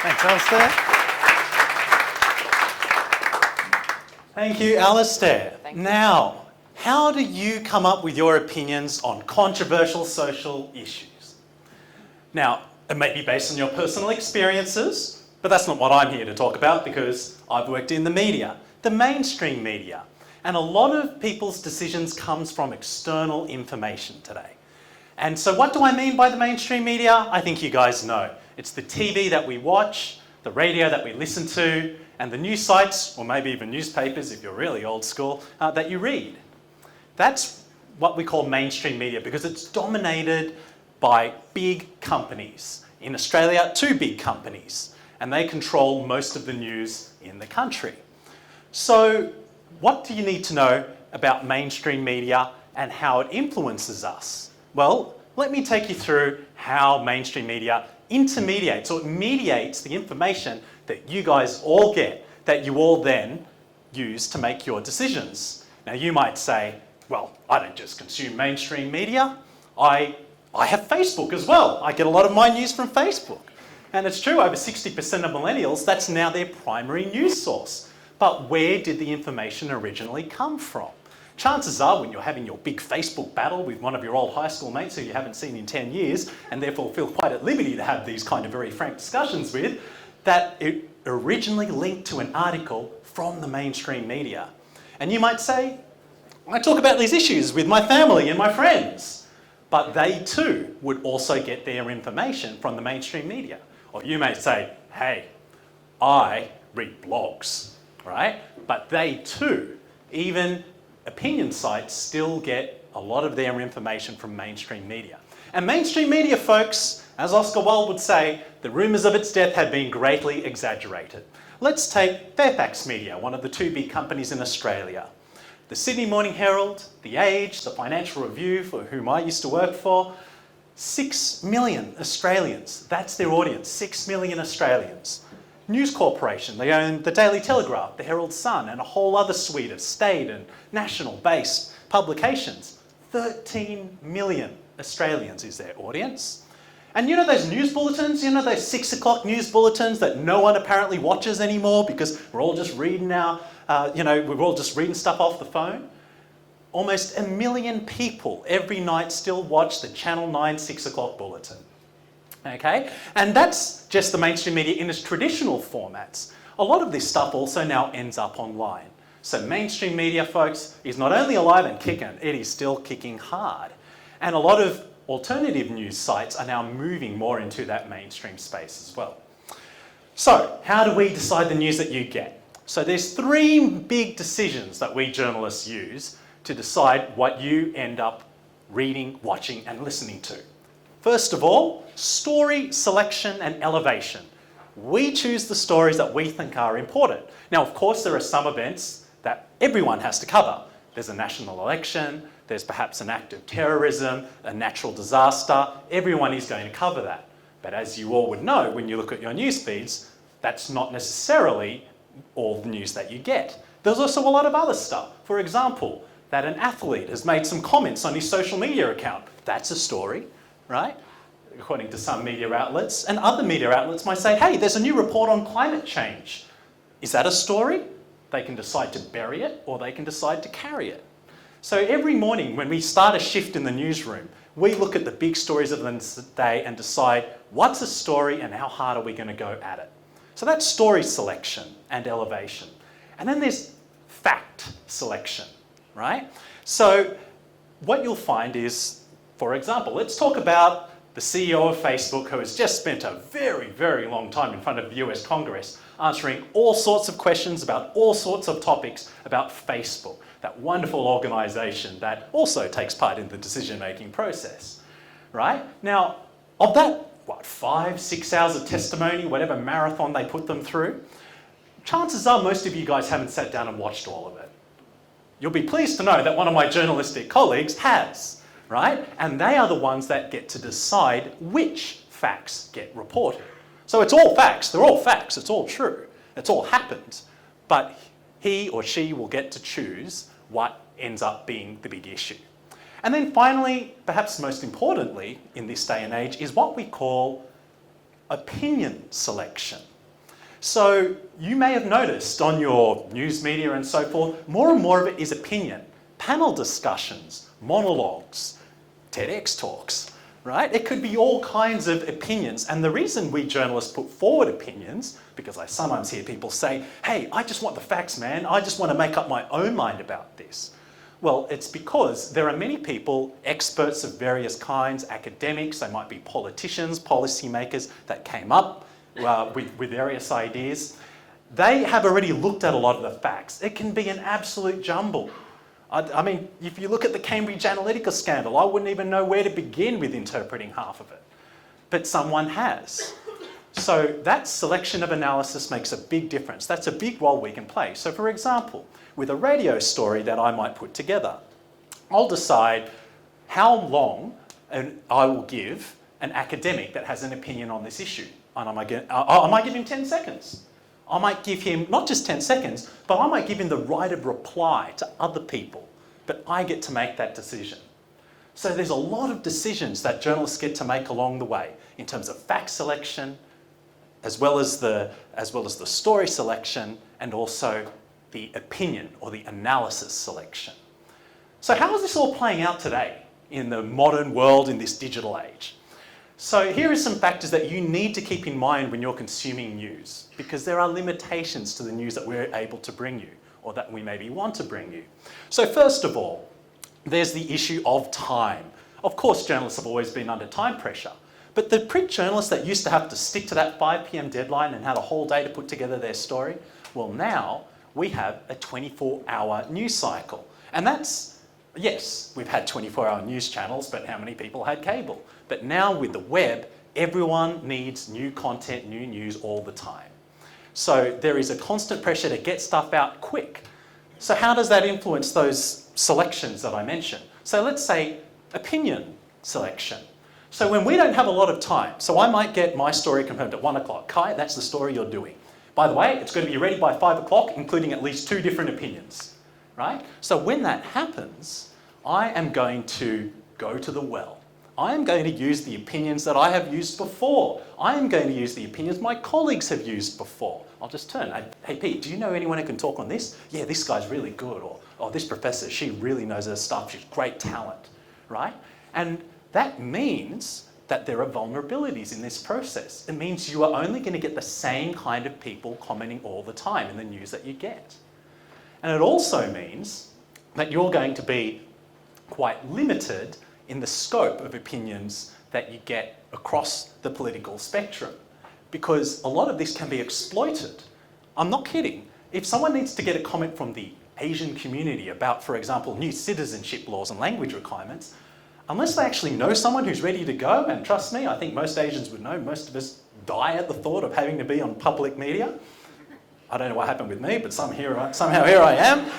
Thanks, Alistair. Thank you, Alistair. Now, how do you come up with your opinions on controversial social issues? Now, it may be based on your personal experiences, but that's not what I'm here to talk about because I've worked in the media, the mainstream media, and a lot of people's decisions comes from external information today. And so what do I mean by the mainstream media? I think you guys know. It's the TV that we watch, the radio that we listen to, and the news sites, or maybe even newspapers if you're really old school, that you read. That's what we call mainstream media because it's dominated by big companies. In Australia, 2 big companies, and they control most of the news in the country. So what do you need to know about mainstream media and how it influences us? Well, let me take you through how mainstream media intermediates or mediates the information that you guys all get, that you all then use to make your decisions. Now you might say, well, I don't just consume mainstream media, I have Facebook as well. I get a lot of my news from Facebook. And it's true, over 60% of millennials, that's now their primary news source. But where did the information originally come from? Chances are when you're having your big Facebook battle with one of your old high school mates who you haven't seen in 10 years and therefore feel quite at liberty to have these kind of very frank discussions with, that it originally linked to an article from the mainstream media. And you might say, I talk about these issues with my family and my friends. But they too would also get their information from the mainstream media. Or you may say, hey, I read blogs, right? But they too, even opinion sites, still get a lot of their information from mainstream media. And mainstream media, folks, as Oscar Wilde would say, the rumours of its death have been greatly exaggerated. Let's take Fairfax Media, one of the 2 big companies in Australia. The Sydney Morning Herald, The Age, the Financial Review, for whom I used to work for, 6 million Australians. That's their audience, 6 million Australians. News Corporation, they own the Daily Telegraph, the Herald Sun, and a whole other suite of state and national-based publications. 13 million Australians is their audience. And you know those news bulletins, you know those 6 o'clock news bulletins that no one apparently watches anymore because we're all just reading we're all just reading stuff off the phone? Almost 1 million people every night still watch the Channel 9 6 o'clock bulletin. Okay? And that's just the mainstream media in its traditional formats. A lot of this stuff also now ends up online. So mainstream media, folks, is not only alive and kicking, it is still kicking hard. And a lot of alternative news sites are now moving more into that mainstream space as well. So, how do we decide the news that you get? So there's 3 big decisions that we journalists use to decide what you end up reading, watching, and listening to. First of all, story selection and elevation. We choose the stories that we think are important. Now, of course, there are some events that everyone has to cover. There's a national election, there's perhaps an act of terrorism, a natural disaster. Everyone is going to cover that. But as you all would know, when you look at your news feeds, that's not necessarily all the news that you get. There's also a lot of other stuff. For example, that an athlete has made some comments on his social media account. That's a story, right? According to some media outlets. And other media outlets might say, hey, there's a new report on climate change. Is that a story? They can decide to bury it or they can decide to carry it. So every morning when we start a shift in the newsroom, we look at the big stories of the day and decide what's a story and how hard are we going to go at it. So that's story selection and elevation. And then there's fact selection, right? So what you'll find is, for example, let's talk about the CEO of Facebook who has just spent a very, very long time in front of the US Congress answering all sorts of questions about all sorts of topics about Facebook, that wonderful organisation that also takes part in the decision-making process, right? Now, of that, 5-6 hours of testimony, whatever marathon they put them through, chances are most of you guys haven't sat down and watched all of it. You'll be pleased to know that one of my journalistic colleagues has, right? And they are the ones that get to decide which facts get reported. So it's all facts, they're all facts, it's all true, it's all happened, but he or she will get to choose what ends up being the big issue. And then finally, perhaps most importantly in this day and age, is what we call opinion selection. So you may have noticed on your news media and so forth, more and more of it is opinion. Panel discussions, monologues, TEDx talks, right? It could be all kinds of opinions. And the reason we journalists put forward opinions, because I sometimes hear people say, hey, I just want the facts, man. I just want to make up my own mind about this. Well, it's because there are many people, experts of various kinds, academics, they might be politicians, policymakers that came up with various ideas. They have already looked at a lot of the facts. It can be an absolute jumble. I mean, if you look at the Cambridge Analytica scandal, I wouldn't even know where to begin with interpreting half of it. But someone has. So that selection of analysis makes a big difference. That's a big role we can play. So for example, with a radio story that I might put together, I'll decide how long I will give an academic that has an opinion on this issue. And I might give him 10 seconds. I might give him not just 10 seconds, but I might give him the right of reply to other people. But I get to make that decision. So there's a lot of decisions that journalists get to make along the way in terms of fact selection, as well as the story selection, and also the opinion or the analysis selection. So how is this all playing out today in the modern world, in this digital age? So here are some factors that you need to keep in mind when you're consuming news, because there are limitations to the news that we're able to bring you, or that we maybe want to bring you. So first of all, there's the issue of time. Of course, journalists have always been under time pressure, but the print journalists that used to have to stick to that 5 p.m. deadline and had a whole day to put together their story, well now we have a 24-hour news cycle. And that's, yes, we've had 24-hour news channels, but how many people had cable? But now with the web, everyone needs new content, new news all the time. So there is a constant pressure to get stuff out quick. So how does that influence those selections that I mentioned? So let's say opinion selection. So when we don't have a lot of time, so I might get my story confirmed at 1 o'clock. Kai, that's the story you're doing. By the way, it's going to be ready by 5 o'clock, including at least 2 different opinions, right? So when that happens, I am going to go to the well. I am going to use the opinions that I have used before. I am going to use the opinions my colleagues have used before. I'll just turn, hey Pete, do you know anyone who can talk on this? Yeah, this guy's really good. Or this professor, she really knows her stuff. She's great talent, right? And that means that there are vulnerabilities in this process. It means you are only going to get the same kind of people commenting all the time in the news that you get. And it also means that you're going to be quite limited in the scope of opinions that you get across the political spectrum, because a lot of this can be exploited. I'm not kidding. If someone needs to get a comment from the Asian community about, for example, new citizenship laws and language requirements, unless they actually know someone who's ready to go, and trust me, I think most Asians would know, most of us die at the thought of having to be on public media. I don't know what happened with me, but somehow here I am.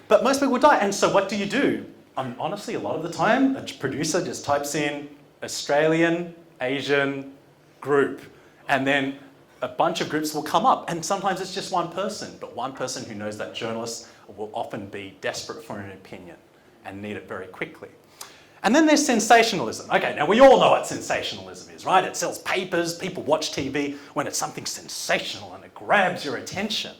But most people would die, and so what do? Honestly, a lot of the time, a producer just types in Australian, Asian group, and then a bunch of groups will come up. And sometimes it's just one person, but one person who knows that journalists will often be desperate for an opinion and need it very quickly. And then there's sensationalism. Okay, now we all know what sensationalism is, right? It sells papers, people watch TV when it's something sensational and it grabs your attention.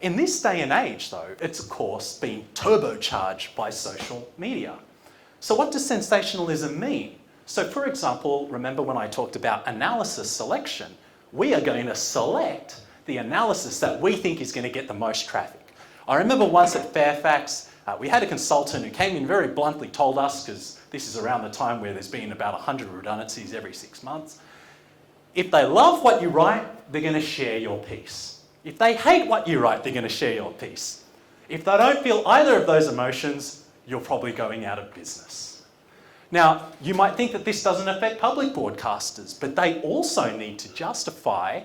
In this day and age, though, it's of course been turbocharged by social media. So what does sensationalism mean? So for example, remember when I talked about analysis selection, we are going to select the analysis that we think is going to get the most traffic. I remember once at Fairfax, we had a consultant who came in very bluntly, told us, because this is around the time where there's been about 100 redundancies every 6 months, if they love what you write, they're going to share your piece. If they hate what you write, they're going to share your piece. If they don't feel either of those emotions, you're probably going out of business. Now, you might think that this doesn't affect public broadcasters, but they also need to justify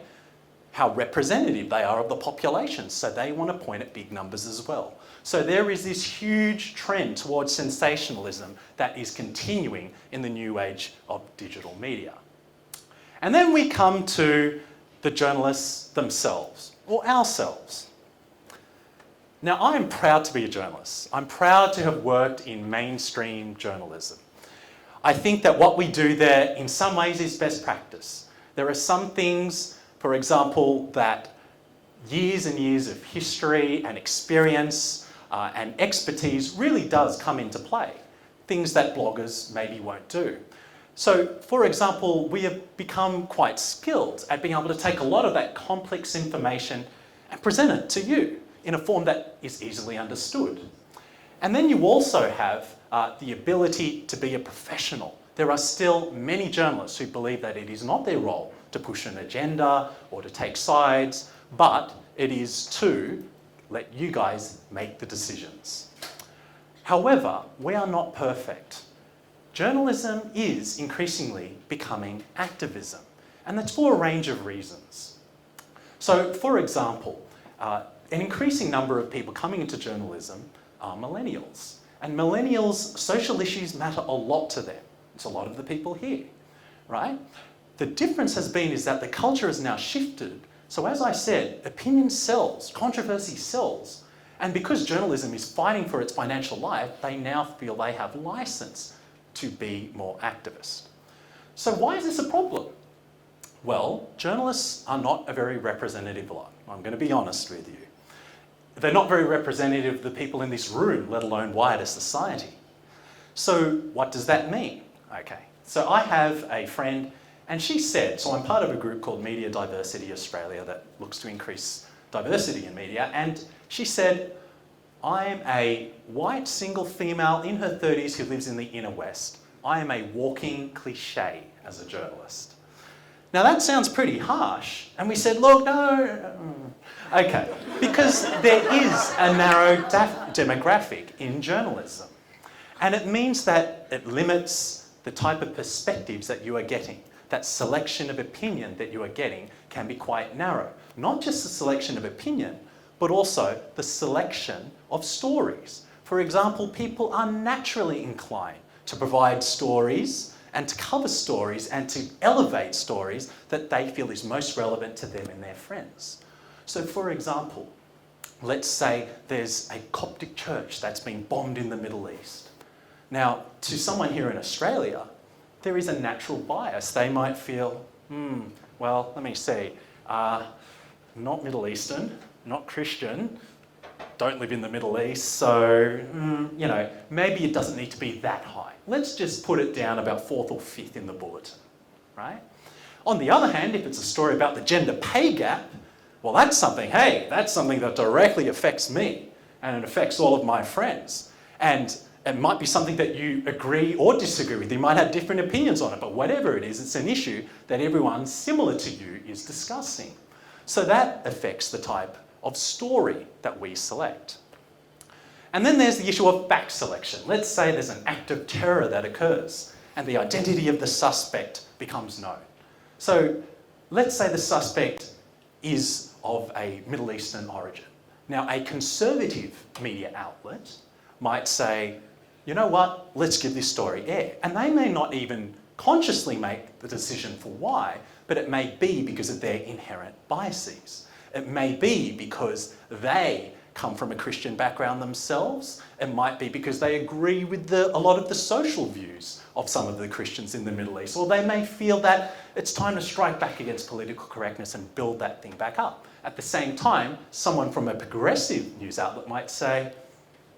how representative they are of the population, so they want to point at big numbers as well. So there is this huge trend towards sensationalism that is continuing in the new age of digital media. And then we come to the journalists themselves, or ourselves. Now, I'm proud to be a journalist. I'm proud to have worked in mainstream journalism. I think that what we do there in some ways is best practice. There are some things For example, that years and years of history and experience and expertise really does come into play, things that bloggers maybe won't do. So, for example, we have become quite skilled at being able to take a lot of that complex information and present it to you in a form that is easily understood. And then you also have the ability to be a professional. There are still many journalists who believe that it is not their role to push an agenda or to take sides, but it is to let you guys make the decisions. However, we are not perfect. Journalism is increasingly becoming activism, and that's for a range of reasons. So, for example, an increasing number of people coming into journalism are millennials. And millennials, social issues matter a lot to them. It's a lot of the people here, right? The difference has been is that the culture has now shifted. So as I said, opinion sells, controversy sells. And because journalism is fighting for its financial life, they now feel they have license to be more activist. So why is this a problem? Well, journalists are not a very representative lot. I'm going to be honest with you. They're not very representative of the people in this room, let alone wider society. So what does that mean? Okay, so I have a friend, and she said, so I'm part of a group called Media Diversity Australia that looks to increase diversity in media, and she said, I'm a white single female in her 30s who lives in the inner west. I am a walking cliche as a journalist. Now that sounds pretty harsh, and we said, look, no. Okay, because there is a narrow demographic in journalism, and it means that it limits the type of perspectives that you are getting. That selection of opinion that you are getting can be quite narrow. Not just the selection of opinion, but also the selection of stories. For example, people are naturally inclined to provide stories and to cover stories and to elevate stories that they feel is most relevant to them and their friends. So for example, let's say there's a Coptic church that's been bombed in the Middle East. Now, to someone here in Australia, there is a natural bias. They might feel, well, let me see, not Middle Eastern, not Christian, don't live in the Middle East, so, maybe it doesn't need to be that high. Let's just put it down about 4th or 5th in the bulletin, right? On the other hand, if it's a story about the gender pay gap, well, that's something that directly affects me, and it affects all of my friends. And it might be something that you agree or disagree with. You might have different opinions on it, but whatever it is, it's an issue that everyone similar to you is discussing. So that affects the type of story that we select. And then there's the issue of fact selection. Let's say there's an act of terror that occurs and the identity of the suspect becomes known. So let's say the suspect is of a Middle Eastern origin. Now, a conservative media outlet might say, you know what, let's give this story air. And they may not even consciously make the decision for why, but it may be because of their inherent biases. It may be because they come from a Christian background themselves. It might be because they agree with a lot of the social views of some of the Christians in the Middle East. Or they may feel that it's time to strike back against political correctness and build that thing back up. At the same time, someone from a progressive news outlet might say,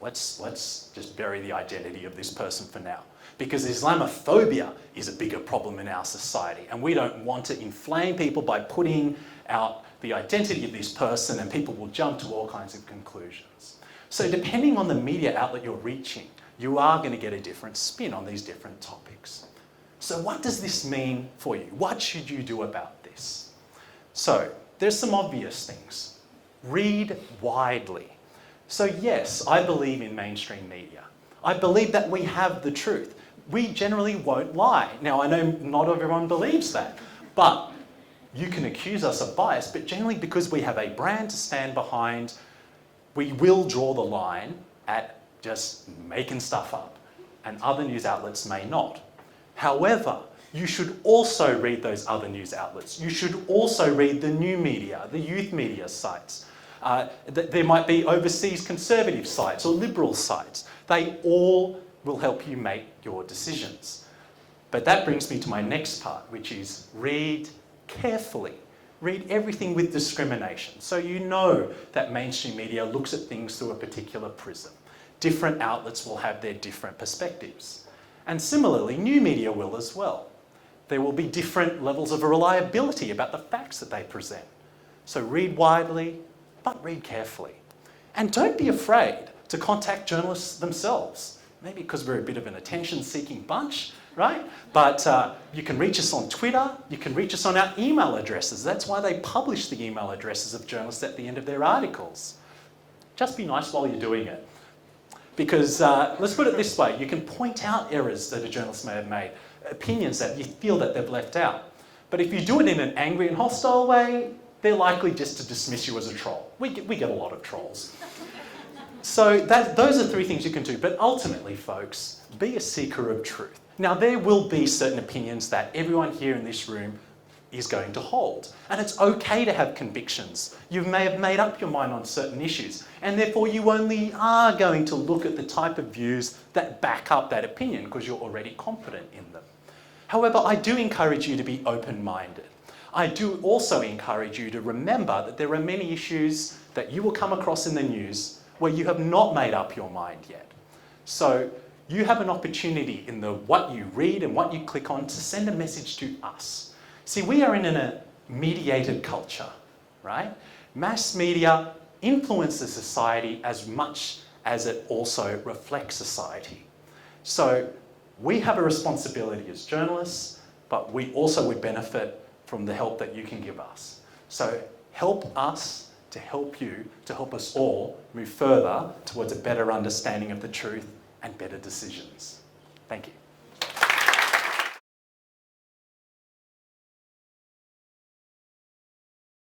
let's just bury the identity of this person for now. Because Islamophobia is a bigger problem in our society, and we don't want to inflame people by putting out the identity of this person, and people will jump to all kinds of conclusions. So depending on the media outlet you're reaching, you are going to get a different spin on these different topics. So what does this mean for you? What should you do about this? So there's some obvious things. Read widely. So yes, I believe in mainstream media. I believe that we have the truth. We generally won't lie. Now, I know not everyone believes that, but you can accuse us of bias, but generally because we have a brand to stand behind, we will draw the line at just making stuff up, and other news outlets may not. However, you should also read those other news outlets. You should also read the new media, the youth media sites. There might be overseas conservative sites or liberal sites. They all will help you make your decisions. But that brings me to my next part, which is read carefully. Read everything with discrimination, so you know that mainstream media looks at things through a particular prism. Different outlets will have their different perspectives. And similarly, new media will as well. There will be different levels of reliability about the facts that they present. So read widely, but read carefully. And don't be afraid to contact journalists themselves. Maybe because we're a bit of an attention-seeking bunch, right? But you can reach us on Twitter, you can reach us on our email addresses. That's why they publish the email addresses of journalists at the end of their articles. Just be nice while you're doing it. Because let's put it this way, you can point out errors that a journalist may have made, opinions that you feel that they've left out. But if you do it in an angry and hostile way, they're likely just to dismiss you as a troll. We get a lot of trolls. So those are three things you can do. But ultimately, folks, be a seeker of truth. Now, there will be certain opinions that everyone here in this room is going to hold. And it's okay to have convictions. You may have made up your mind on certain issues, and therefore you only are going to look at the type of views that back up that opinion because you're already confident in them. However, I do encourage you to be open-minded. I do also encourage you to remember that there are many issues that you will come across in the news where you have not made up your mind yet. So you have an opportunity in the what you read and what you click on to send a message to us. See, we are in a mediated culture, right? Mass media influences society as much as it also reflects society. So we have a responsibility as journalists, but we also would benefit from the help that you can give us. So help us to help you, to help us all move further towards a better understanding of the truth and better decisions. Thank you.